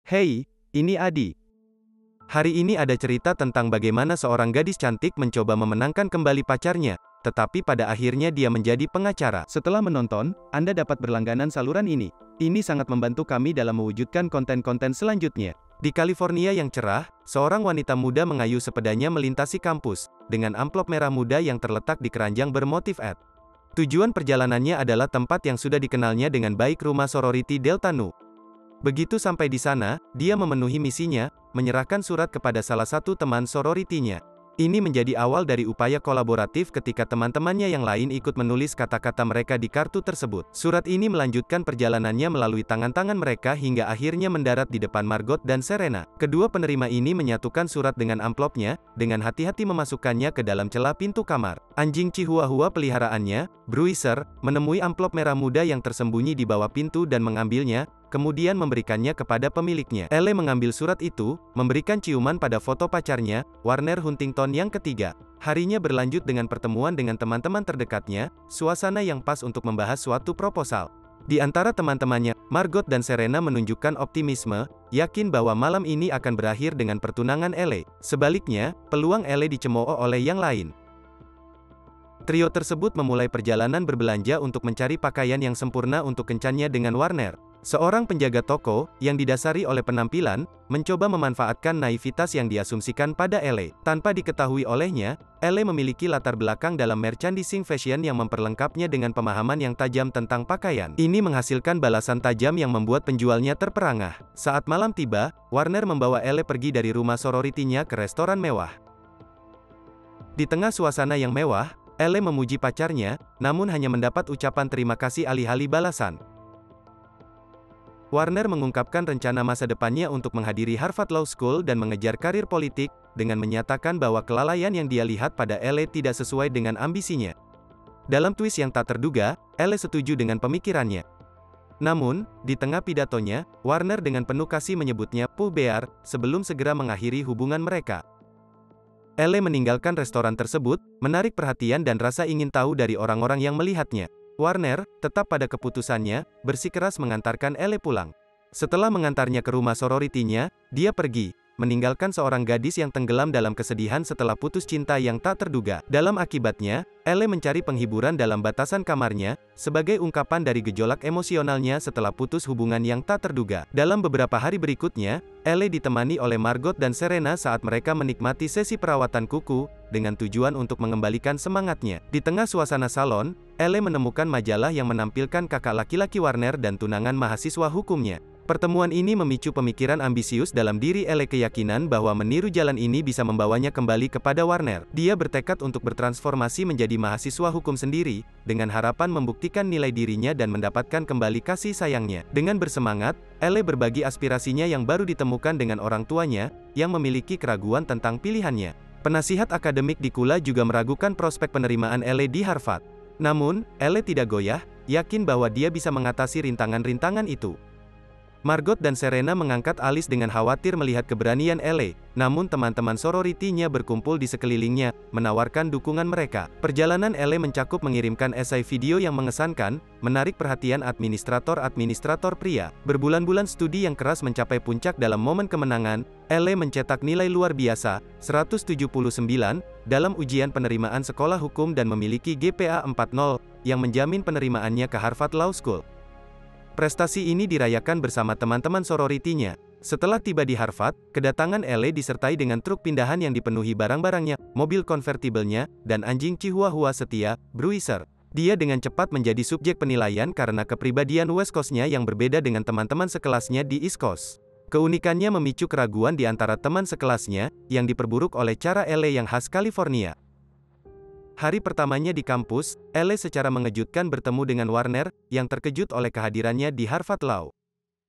Hei, ini Adi. Hari ini ada cerita tentang bagaimana seorang gadis cantik mencoba memenangkan kembali pacarnya, tetapi pada akhirnya dia menjadi pengacara. Setelah menonton, Anda dapat berlangganan saluran ini. Ini sangat membantu kami dalam mewujudkan konten-konten selanjutnya. Di California yang cerah, seorang wanita muda mengayuh sepedanya melintasi kampus, dengan amplop merah muda yang terletak di keranjang bermotif Ed. Tujuan perjalanannya adalah tempat yang sudah dikenalnya dengan baik, rumah sorority Delta Nu. Begitu sampai di sana, dia memenuhi misinya, menyerahkan surat kepada salah satu teman sororitinya. Ini menjadi awal dari upaya kolaboratif ketika teman-temannya yang lain ikut menulis kata-kata mereka di kartu tersebut. Surat ini melanjutkan perjalanannya melalui tangan-tangan mereka hingga akhirnya mendarat di depan Margot dan Serena. Kedua penerima ini menyatukan surat dengan amplopnya, dengan hati-hati memasukkannya ke dalam celah pintu kamar. Anjing Chihuahua peliharaannya, Bruiser, menemui amplop merah muda yang tersembunyi di bawah pintu dan mengambilnya, kemudian memberikannya kepada pemiliknya. Elle mengambil surat itu, memberikan ciuman pada foto pacarnya, Warner Huntington yang ketiga. Harinya berlanjut dengan pertemuan dengan teman-teman terdekatnya, suasana yang pas untuk membahas suatu proposal. Di antara teman-temannya, Margot dan Serena menunjukkan optimisme, yakin bahwa malam ini akan berakhir dengan pertunangan Elle. Sebaliknya, peluang Elle dicemooh oleh yang lain. Trio tersebut memulai perjalanan berbelanja untuk mencari pakaian yang sempurna untuk kencannya dengan Warner. Seorang penjaga toko, yang didasari oleh penampilan, mencoba memanfaatkan naivitas yang diasumsikan pada Elle. Tanpa diketahui olehnya, Elle memiliki latar belakang dalam merchandising fashion yang memperlengkapnya dengan pemahaman yang tajam tentang pakaian. Ini menghasilkan balasan tajam yang membuat penjualnya terperangah. Saat malam tiba, Warner membawa Elle pergi dari rumah sororitinya ke restoran mewah. Di tengah suasana yang mewah, Elle memuji pacarnya, namun hanya mendapat ucapan terima kasih alih-alih balasan. Warner mengungkapkan rencana masa depannya untuk menghadiri Harvard Law School dan mengejar karir politik, dengan menyatakan bahwa kelalaian yang dia lihat pada Elle tidak sesuai dengan ambisinya. Dalam twist yang tak terduga, Elle setuju dengan pemikirannya. Namun, di tengah pidatonya, Warner dengan penuh kasih menyebutnya Pooh Bear, sebelum segera mengakhiri hubungan mereka. Elle meninggalkan restoran tersebut, menarik perhatian dan rasa ingin tahu dari orang-orang yang melihatnya. Warner, tetap pada keputusannya, bersikeras mengantarkan Elle pulang. Setelah mengantarnya ke rumah sororitinya, dia pergi, meninggalkan seorang gadis yang tenggelam dalam kesedihan setelah putus cinta yang tak terduga. Dalam akibatnya, Elle mencari penghiburan dalam batasan kamarnya, sebagai ungkapan dari gejolak emosionalnya setelah putus hubungan yang tak terduga. Dalam beberapa hari berikutnya, Elle ditemani oleh Margot dan Serena saat mereka menikmati sesi perawatan kuku, dengan tujuan untuk mengembalikan semangatnya. Di tengah suasana salon, Elle menemukan majalah yang menampilkan kakak laki-laki Warner dan tunangan mahasiswa hukumnya. Pertemuan ini memicu pemikiran ambisius dalam diri Elle, keyakinan bahwa meniru jalan ini bisa membawanya kembali kepada Warner. Dia bertekad untuk bertransformasi menjadi mahasiswa hukum sendiri, dengan harapan membuktikan nilai dirinya dan mendapatkan kembali kasih sayangnya. Dengan bersemangat, Elle berbagi aspirasinya yang baru ditemukan dengan orang tuanya, yang memiliki keraguan tentang pilihannya. Penasihat akademik di Kula juga meragukan prospek penerimaan Elle di Harvard. Namun, Elle tidak goyah, yakin bahwa dia bisa mengatasi rintangan-rintangan itu. Margot dan Serena mengangkat alis dengan khawatir melihat keberanian Elle, namun teman-teman sororitinya berkumpul di sekelilingnya, menawarkan dukungan mereka. Perjalanan Elle mencakup mengirimkan esai video yang mengesankan, menarik perhatian administrator-administrator pria. Berbulan-bulan studi yang keras mencapai puncak dalam momen kemenangan, Elle mencetak nilai luar biasa, 179, dalam ujian penerimaan sekolah hukum dan memiliki GPA 4.0, yang menjamin penerimaannya ke Harvard Law School. Prestasi ini dirayakan bersama teman-teman sororitinya. Setelah tiba di Harvard, kedatangan Elle disertai dengan truk pindahan yang dipenuhi barang-barangnya, mobil konvertibelnya, dan anjing Chihuahua setia, Bruiser. Dia dengan cepat menjadi subjek penilaian karena kepribadian West Coast-nya yang berbeda dengan teman-teman sekelasnya di East Coast. Keunikannya memicu keraguan di antara teman sekelasnya, yang diperburuk oleh cara Elle yang khas California. Hari pertamanya di kampus, Elle secara mengejutkan bertemu dengan Warner, yang terkejut oleh kehadirannya di Harvard Law.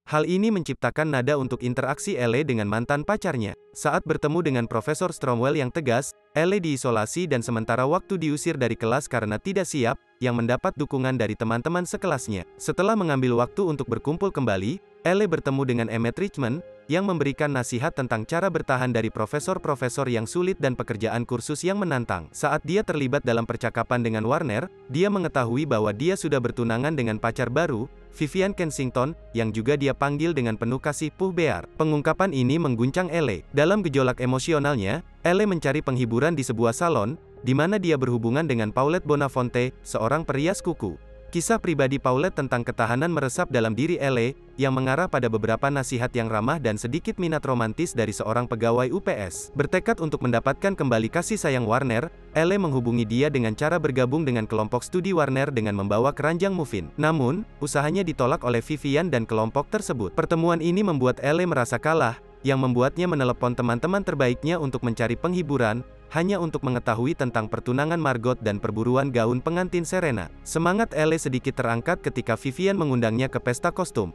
Hal ini menciptakan nada untuk interaksi Elle dengan mantan pacarnya. Saat bertemu dengan Profesor Stromwell yang tegas, Elle diisolasi dan sementara waktu diusir dari kelas karena tidak siap, yang mendapat dukungan dari teman-teman sekelasnya. Setelah mengambil waktu untuk berkumpul kembali, Elle bertemu dengan Emmett Richmond, yang memberikan nasihat tentang cara bertahan dari profesor-profesor yang sulit dan pekerjaan kursus yang menantang. Saat dia terlibat dalam percakapan dengan Warner, dia mengetahui bahwa dia sudah bertunangan dengan pacar baru, Vivian Kensington, yang juga dia panggil dengan penuh kasih Puh Bear. Pengungkapan ini mengguncang Elle. Dalam gejolak emosionalnya, Elle mencari penghiburan di sebuah salon, di mana dia berhubungan dengan Paulette Bonafonte, seorang perias kuku. Kisah pribadi Paulette tentang ketahanan meresap dalam diri Elle, yang mengarah pada beberapa nasihat yang ramah dan sedikit minat romantis dari seorang pegawai UPS. Bertekad untuk mendapatkan kembali kasih sayang Warner, Elle menghubungi dia dengan cara bergabung dengan kelompok studi Warner dengan membawa keranjang muffin. Namun, usahanya ditolak oleh Vivian dan kelompok tersebut. Pertemuan ini membuat Elle merasa kalah, yang membuatnya menelepon teman-teman terbaiknya untuk mencari penghiburan, hanya untuk mengetahui tentang pertunangan Margot dan perburuan gaun pengantin Serena. Semangat Elle sedikit terangkat ketika Vivian mengundangnya ke pesta kostum.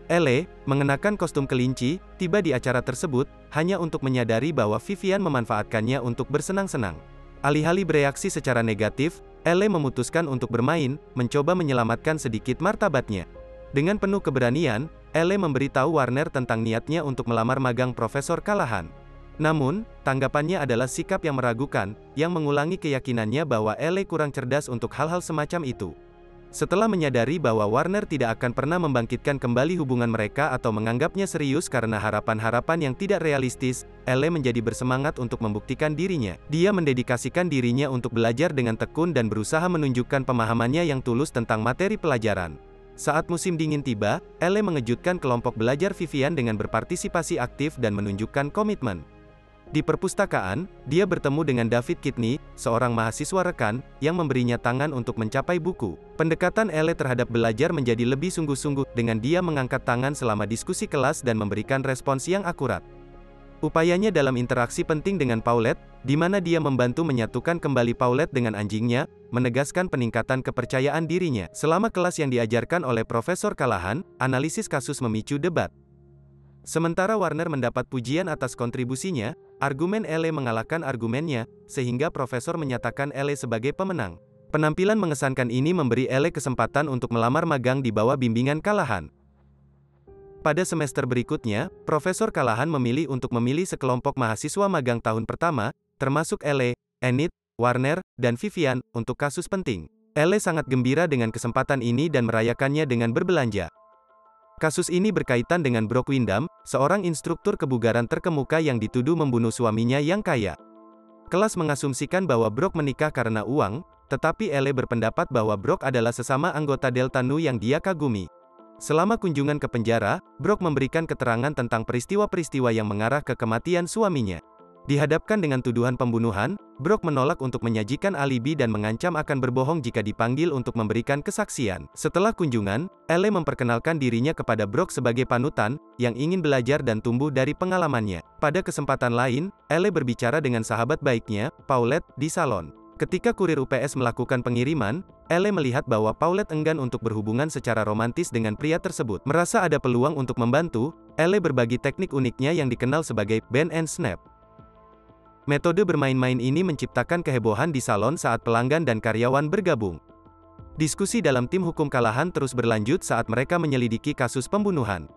Elle, mengenakan kostum kelinci, tiba di acara tersebut, hanya untuk menyadari bahwa Vivian memanfaatkannya untuk bersenang-senang. Alih-alih bereaksi secara negatif, Elle memutuskan untuk bermain, mencoba menyelamatkan sedikit martabatnya. Dengan penuh keberanian, Elle memberitahu Warner tentang niatnya untuk melamar magang Profesor Callahan. Namun, tanggapannya adalah sikap yang meragukan, yang mengulangi keyakinannya bahwa Elle kurang cerdas untuk hal-hal semacam itu. Setelah menyadari bahwa Warner tidak akan pernah membangkitkan kembali hubungan mereka atau menganggapnya serius karena harapan-harapan yang tidak realistis, Elle menjadi bersemangat untuk membuktikan dirinya. Dia mendedikasikan dirinya untuk belajar dengan tekun dan berusaha menunjukkan pemahamannya yang tulus tentang materi pelajaran. Saat musim dingin tiba, Elle mengejutkan kelompok belajar Vivian dengan berpartisipasi aktif dan menunjukkan komitmen. Di perpustakaan, dia bertemu dengan David Kidney, seorang mahasiswa rekan, yang memberinya tangan untuk mencapai buku. Pendekatan Elle terhadap belajar menjadi lebih sungguh-sungguh, dengan dia mengangkat tangan selama diskusi kelas dan memberikan respons yang akurat. Upayanya dalam interaksi penting dengan Paulette, di mana dia membantu menyatukan kembali Paulette dengan anjingnya, menegaskan peningkatan kepercayaan dirinya. Selama kelas yang diajarkan oleh Profesor Callahan, analisis kasus memicu debat. Sementara Warner mendapat pujian atas kontribusinya, argumen Elle mengalahkan argumennya, sehingga profesor menyatakan Elle sebagai pemenang. Penampilan mengesankan ini memberi Elle kesempatan untuk melamar magang di bawah bimbingan Callahan. Pada semester berikutnya, Profesor Callahan memilih untuk memilih sekelompok mahasiswa magang tahun pertama, termasuk Elle, Enid, Warner, dan Vivian, untuk kasus penting. Elle sangat gembira dengan kesempatan ini dan merayakannya dengan berbelanja. Kasus ini berkaitan dengan Brock Windham, seorang instruktur kebugaran terkemuka yang dituduh membunuh suaminya yang kaya. Kelas mengasumsikan bahwa Brock menikah karena uang, tetapi Elle berpendapat bahwa Brock adalah sesama anggota Delta Nu yang dia kagumi. Selama kunjungan ke penjara, Brock memberikan keterangan tentang peristiwa-peristiwa yang mengarah ke kematian suaminya. Dihadapkan dengan tuduhan pembunuhan, Brock menolak untuk menyajikan alibi dan mengancam akan berbohong jika dipanggil untuk memberikan kesaksian. Setelah kunjungan, Elle memperkenalkan dirinya kepada Brock sebagai panutan, yang ingin belajar dan tumbuh dari pengalamannya. Pada kesempatan lain, Elle berbicara dengan sahabat baiknya, Paulette, di salon. Ketika kurir UPS melakukan pengiriman, Elle melihat bahwa Paulette enggan untuk berhubungan secara romantis dengan pria tersebut. Merasa ada peluang untuk membantu, Elle berbagi teknik uniknya yang dikenal sebagai bend and snap. Metode bermain-main ini menciptakan kehebohan di salon saat pelanggan dan karyawan bergabung. Diskusi dalam tim hukum Callahan terus berlanjut saat mereka menyelidiki kasus pembunuhan.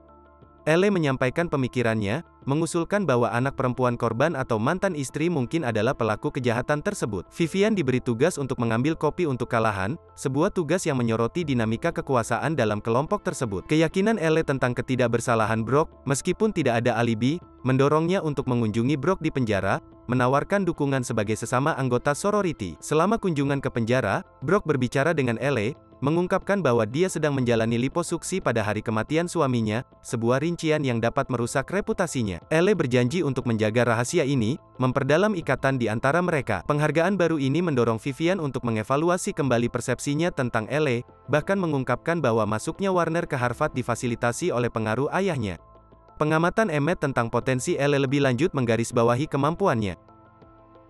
Elle menyampaikan pemikirannya, mengusulkan bahwa anak perempuan korban atau mantan istri mungkin adalah pelaku kejahatan tersebut. Vivian diberi tugas untuk mengambil kopi untuk Callahan, sebuah tugas yang menyoroti dinamika kekuasaan dalam kelompok tersebut. Keyakinan Elle tentang ketidakbersalahan Brock, meskipun tidak ada alibi, mendorongnya untuk mengunjungi Brock di penjara, menawarkan dukungan sebagai sesama anggota sorority. Selama kunjungan ke penjara, Brock berbicara dengan Elle, mengungkapkan bahwa dia sedang menjalani liposuksi pada hari kematian suaminya, sebuah rincian yang dapat merusak reputasinya. Elle berjanji untuk menjaga rahasia ini, memperdalam ikatan di antara mereka. Penghargaan baru ini mendorong Vivian untuk mengevaluasi kembali persepsinya tentang Elle, bahkan mengungkapkan bahwa masuknya Warner ke Harvard difasilitasi oleh pengaruh ayahnya. Pengamatan Emmett tentang potensi Elle lebih lanjut menggarisbawahi kemampuannya.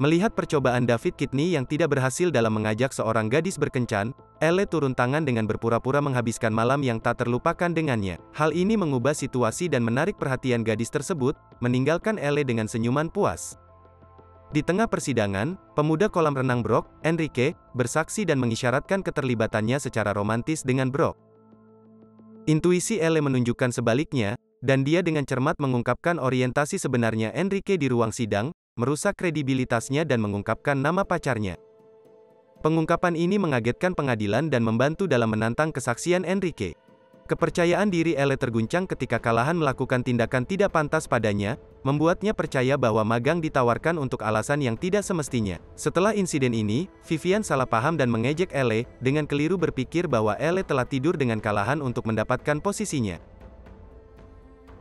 Melihat percobaan David Kidney yang tidak berhasil dalam mengajak seorang gadis berkencan, Elle turun tangan dengan berpura-pura menghabiskan malam yang tak terlupakan dengannya. Hal ini mengubah situasi dan menarik perhatian gadis tersebut, meninggalkan Elle dengan senyuman puas. Di tengah persidangan, pemuda kolam renang Brock, Enrique, bersaksi dan mengisyaratkan keterlibatannya secara romantis dengan Brock. Intuisi Elle menunjukkan sebaliknya, Dan dia dengan cermat mengungkapkan orientasi sebenarnya Enrique di ruang sidang, merusak kredibilitasnya dan mengungkapkan nama pacarnya. Pengungkapan ini mengagetkan pengadilan dan membantu dalam menantang kesaksian Enrique. Kepercayaan diri Elle terguncang ketika Callahan melakukan tindakan tidak pantas padanya, membuatnya percaya bahwa magang ditawarkan untuk alasan yang tidak semestinya. Setelah insiden ini, Vivian salah paham dan mengejek Elle, dengan keliru berpikir bahwa Elle telah tidur dengan Callahan untuk mendapatkan posisinya.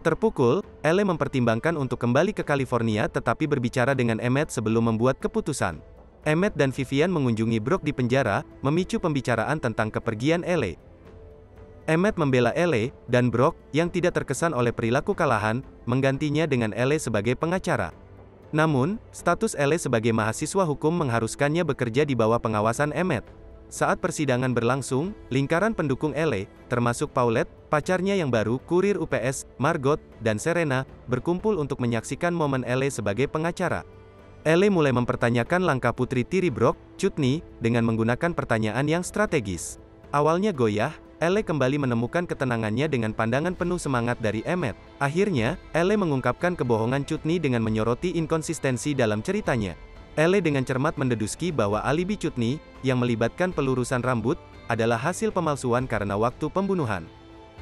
Terpukul, Elle mempertimbangkan untuk kembali ke California tetapi berbicara dengan Emmett sebelum membuat keputusan. Emmett dan Vivian mengunjungi Brock di penjara, memicu pembicaraan tentang kepergian Elle. Emmett membela Elle, dan Brock, yang tidak terkesan oleh perilaku Callahan, menggantinya dengan Elle sebagai pengacara. Namun, status Elle sebagai mahasiswa hukum mengharuskannya bekerja di bawah pengawasan Emmett. Saat persidangan berlangsung, lingkaran pendukung Elle, termasuk Paulette, pacarnya yang baru, kurir UPS, Margot, dan Serena, berkumpul untuk menyaksikan momen Elle sebagai pengacara. Elle mulai mempertanyakan langkah putri tiri Brock, Chutney, dengan menggunakan pertanyaan yang strategis. Awalnya goyah, Elle kembali menemukan ketenangannya dengan pandangan penuh semangat dari Emmett. Akhirnya, Elle mengungkapkan kebohongan Chutney dengan menyoroti inkonsistensi dalam ceritanya. Elle dengan cermat mendeduski bahwa alibi Chutney, yang melibatkan pelurusan rambut, adalah hasil pemalsuan karena waktu pembunuhan.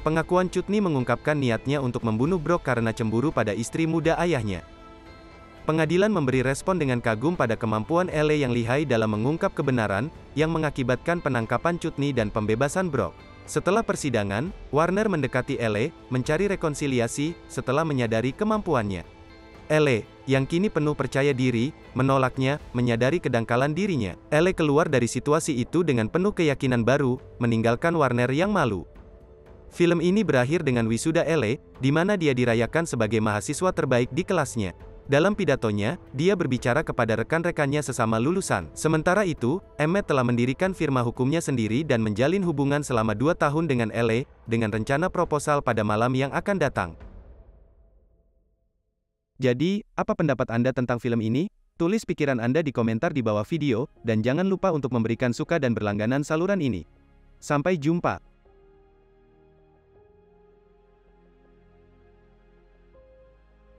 Pengakuan Chutney mengungkapkan niatnya untuk membunuh Brock karena cemburu pada istri muda ayahnya. Pengadilan memberi respon dengan kagum pada kemampuan Elle yang lihai dalam mengungkap kebenaran, yang mengakibatkan penangkapan Chutney dan pembebasan Brock. Setelah persidangan, Warner mendekati Elle, mencari rekonsiliasi, setelah menyadari kemampuannya. Elle, yang kini penuh percaya diri, menolaknya, menyadari kedangkalan dirinya. Elle keluar dari situasi itu dengan penuh keyakinan baru, meninggalkan Warner yang malu. Film ini berakhir dengan wisuda Elle, di mana dia dirayakan sebagai mahasiswa terbaik di kelasnya. Dalam pidatonya, dia berbicara kepada rekan-rekannya sesama lulusan. Sementara itu, Emmett telah mendirikan firma hukumnya sendiri dan menjalin hubungan selama 2 tahun dengan Elle, dengan rencana proposal pada malam yang akan datang. Jadi, apa pendapat Anda tentang film ini? Tulis pikiran Anda di komentar di bawah video, dan jangan lupa untuk memberikan suka dan berlangganan saluran ini. Sampai jumpa.